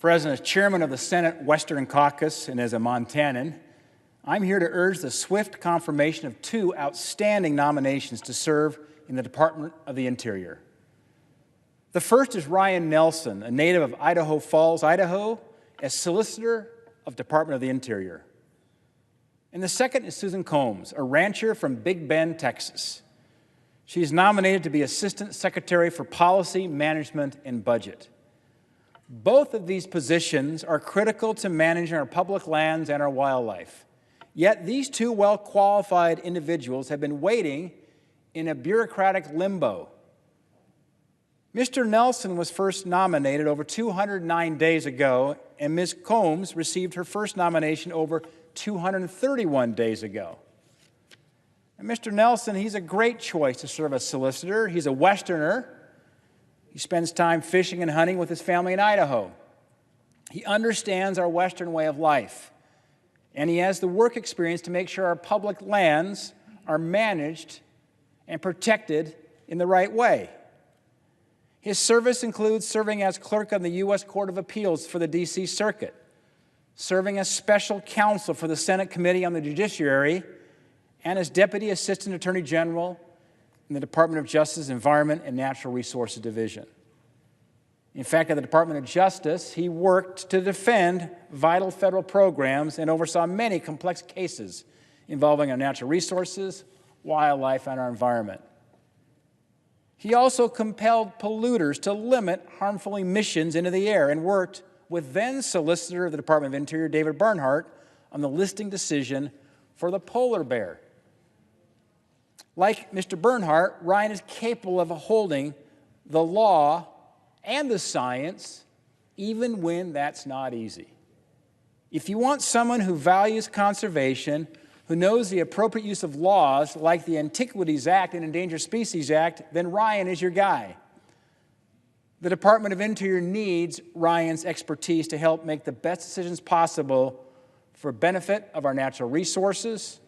President, as chairman of the Senate Western Caucus and as a Montanan, I'm here to urge the swift confirmation of two outstanding nominations to serve in the Department of the Interior. The first is Ryan Nelson, a native of Idaho Falls, Idaho, as Solicitor of Department of the Interior. And the second is Susan Combs, a rancher from Big Bend, Texas. She is nominated to be Assistant Secretary for Policy, Management, and Budget. Both of these positions are critical to managing our public lands and our wildlife. Yet these two well-qualified individuals have been waiting in a bureaucratic limbo. Mr. Nelson was first nominated over 209 days ago, and Ms. Combs received her first nomination over 231 days ago. And Mr. Nelson, he's a great choice to serve as solicitor. He's a Westerner. He spends time fishing and hunting with his family in Idaho. He understands our Western way of life, and he has the work experience to make sure our public lands are managed and protected in the right way. His service includes serving as clerk on the U.S. Court of Appeals for the D.C. Circuit, serving as special counsel for the Senate Committee on the Judiciary, and as Deputy Assistant Attorney General in the Department of Justice, Environment, and Natural Resources Division. In fact, at the Department of Justice, he worked to defend vital federal programs and oversaw many complex cases involving our natural resources, wildlife, and our environment. He also compelled polluters to limit harmful emissions into the air and worked with then Solicitor of the Department of Interior, David Bernhardt, on the listing decision for the polar bear. Like Mr. Bernhardt, Ryan is capable of holding the law and the science, even when that's not easy. If you want someone who values conservation, who knows the appropriate use of laws like the Antiquities Act and Endangered Species Act, then Ryan is your guy. The Department of Interior needs Ryan's expertise to help make the best decisions possible for benefit of our natural resources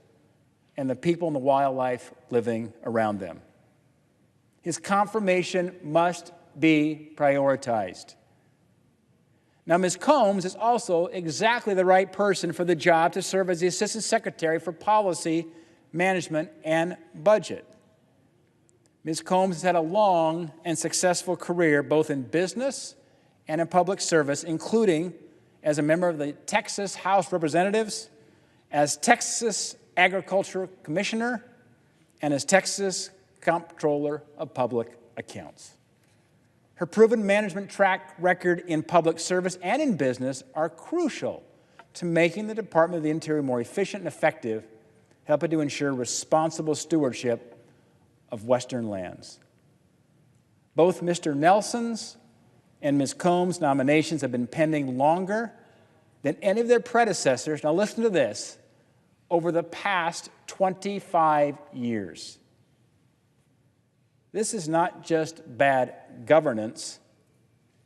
and the people and the wildlife living around them. His confirmation must be prioritized. Now, Ms. Combs is also exactly the right person for the job to serve as the Assistant Secretary for Policy, Management, and Budget. Ms. Combs has had a long and successful career both in business and in public service, including as a member of the Texas House of Representatives, as Texas Agriculture Commissioner, and as Texas Comptroller of Public Accounts. Her proven management track record in public service and in business are crucial to making the Department of the Interior more efficient and effective, helping to ensure responsible stewardship of Western lands. Both Mr. Nelson's and Ms. Combs' nominations have been pending longer than any of their predecessors, now listen to this, over the past 25 years. This is not just bad governance,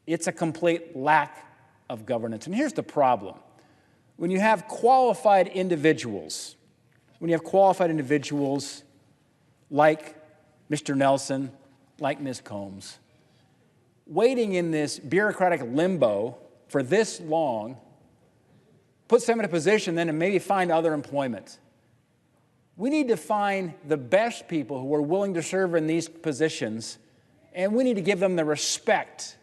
it's a complete lack of governance. And here's the problem. When you have qualified individuals like Mr. Nelson, like Ms. Combs, waiting in this bureaucratic limbo for this long, puts them in a position then to maybe find other employment. We need to find the best people who are willing to serve in these positions, and we need to give them the respect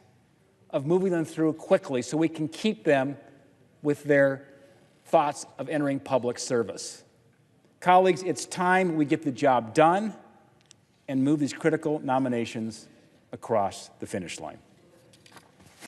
of moving them through quickly so we can keep them with their thoughts of entering public service. Colleagues, it's time we get the job done and move these critical nominations across the finish line.